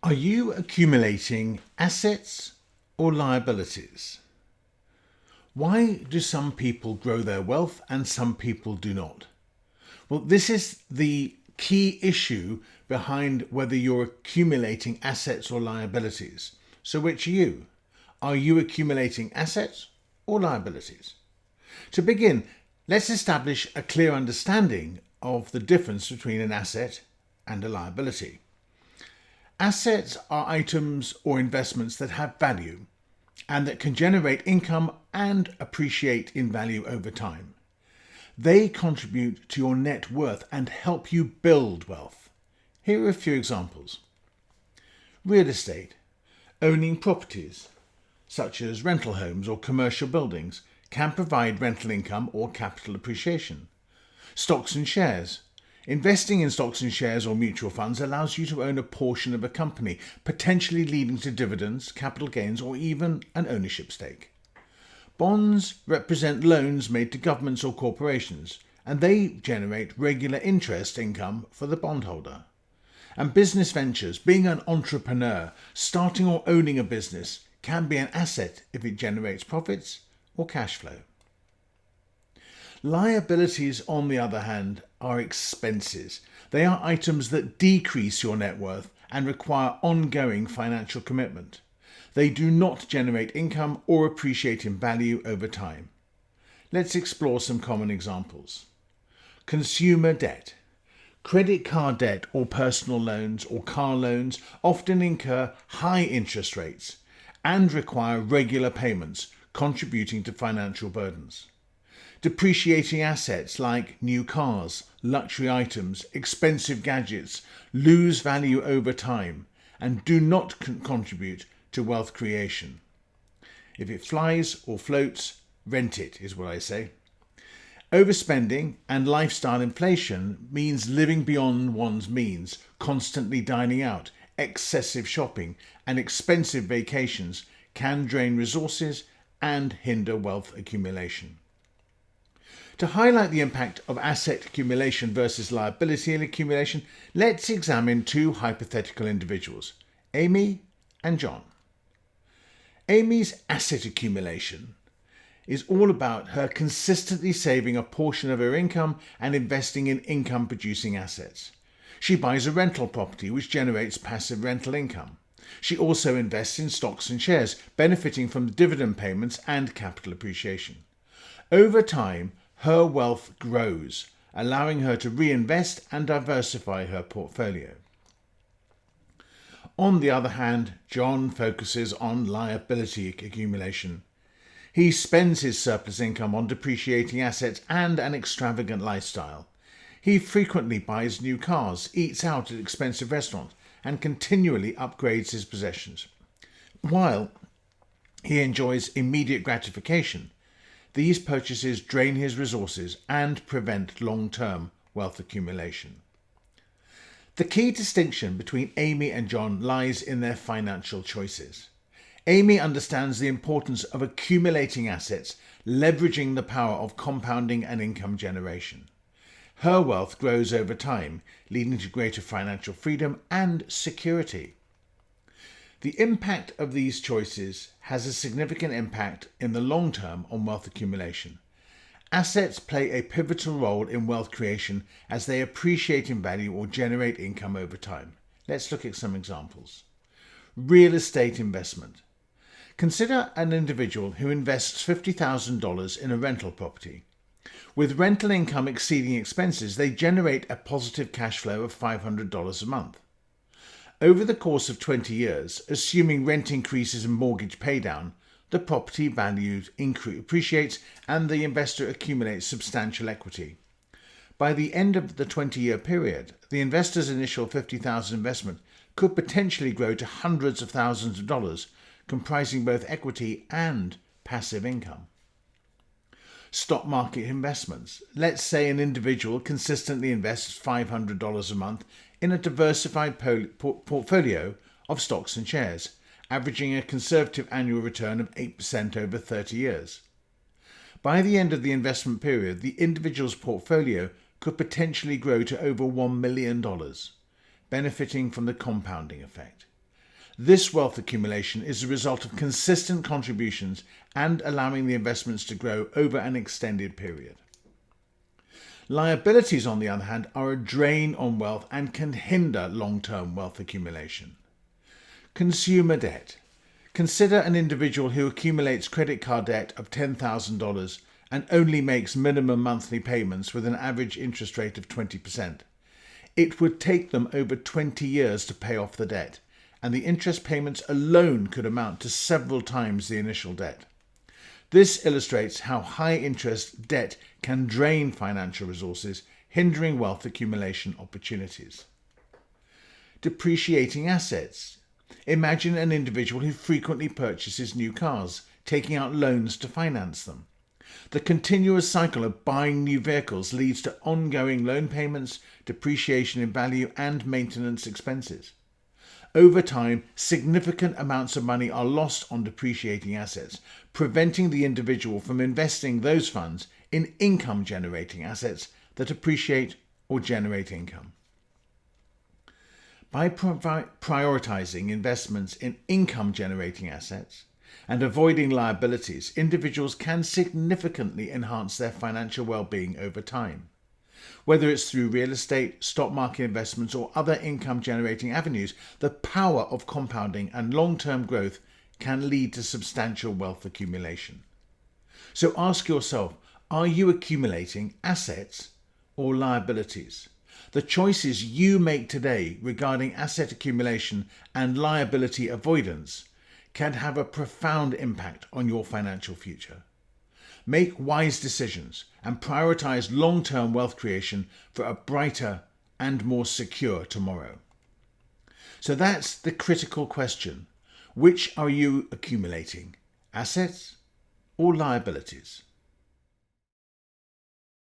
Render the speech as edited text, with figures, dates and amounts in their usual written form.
Are you accumulating assets or liabilities? Why do some people grow their wealth and some people do not? Well, this is the key issue behind whether you're accumulating assets or liabilities. So which are you? Are you accumulating assets or liabilities? To begin, let's establish a clear understanding of the difference between an asset and a liability. Assets are items or investments that have value and that can generate income and appreciate in value over time. They contribute to your net worth and help you build wealth. Here are a few examples. Real estate. Owning properties, such as rental homes or commercial buildings, can provide rental income or capital appreciation. Stocks and shares. Investing in stocks and shares or mutual funds allows you to own a portion of a company, potentially leading to dividends, capital gains, or even an ownership stake. Bonds represent loans made to governments or corporations, and they generate regular interest income for the bondholder. And business ventures, being an entrepreneur, starting or owning a business, can be an asset if it generates profits or cash flow. Liabilities, on the other hand, are expenses. They are items that decrease your net worth and require ongoing financial commitment. They do not generate income or appreciate in value over time. Let's explore some common examples. Consumer debt. Credit card debt or personal loans or car loans often incur high interest rates and require regular payments, contributing to financial burdens. Depreciating assets like new cars, luxury items, expensive gadgets lose value over time and do not contribute to wealth creation. If it flies or floats, rent it, is what I say. Overspending and lifestyle inflation means living beyond one's means, constantly dining out, excessive shopping, and expensive vacations can drain resources and hinder wealth accumulation. To highlight the impact of asset accumulation versus liability accumulation, let's examine two hypothetical individuals, Amy and John. Amy's asset accumulation is all about her consistently saving a portion of her income and investing in income-producing assets. She buys a rental property which generates passive rental income. She also invests in stocks and shares, benefiting from the dividend payments and capital appreciation. Over time, her wealth grows, allowing her to reinvest and diversify her portfolio. On the other hand, John focuses on liability accumulation. He spends his surplus income on depreciating assets and an extravagant lifestyle. He frequently buys new cars, eats out at expensive restaurants, and continually upgrades his possessions. While he enjoys immediate gratification, these purchases drain his resources and prevent long-term wealth accumulation. The key distinction between Amy and John lies in their financial choices. Amy understands the importance of accumulating assets, leveraging the power of compounding and income generation. Her wealth grows over time, leading to greater financial freedom and security. The impact of these choices has a significant impact in the long term on wealth accumulation. Assets play a pivotal role in wealth creation as they appreciate in value or generate income over time. Let's look at some examples. Real estate investment. Consider an individual who invests $50,000 in a rental property. With rental income exceeding expenses, they generate a positive cash flow of $500 a month. Over the course of 20 years, assuming rent increases and mortgage paydown, the property value appreciates and the investor accumulates substantial equity. By the end of the 20-year period, the investor's initial $50,000 investment could potentially grow to hundreds of thousands of dollars, comprising both equity and passive income. Stock market investments. Let's say an individual consistently invests $500 a month in a diversified portfolio of stocks and shares, averaging a conservative annual return of 8% over 30 years. By the end of the investment period, the individual's portfolio could potentially grow to over $1 million, benefiting from the compounding effect. This wealth accumulation is the result of consistent contributions and allowing the investments to grow over an extended period. Liabilities, on the other hand, are a drain on wealth and can hinder long-term wealth accumulation. Consumer debt. Consider an individual who accumulates credit card debt of $10,000 and only makes minimum monthly payments with an average interest rate of 20%. It would take them over 20 years to pay off the debt, and the interest payments alone could amount to several times the initial debt. This illustrates how high interest debt can drain financial resources, hindering wealth accumulation opportunities. Depreciating assets. Imagine an individual who frequently purchases new cars, taking out loans to finance them. The continuous cycle of buying new vehicles leads to ongoing loan payments, depreciation in value, and maintenance expenses. Over time, significant amounts of money are lost on depreciating assets, preventing the individual from investing those funds in income-generating assets that appreciate or generate income. By prioritizing investments in income-generating assets and avoiding liabilities, individuals can significantly enhance their financial well-being over time. Whether it's through real estate, stock market investments, or other income-generating avenues, the power of compounding and long-term growth can lead to substantial wealth accumulation. So ask yourself, are you accumulating assets or liabilities? The choices you make today regarding asset accumulation and liability avoidance can have a profound impact on your financial future. Make wise decisions and prioritize long-term wealth creation for a brighter and more secure tomorrow. So that's the critical question. Which are you accumulating? Assets or liabilities?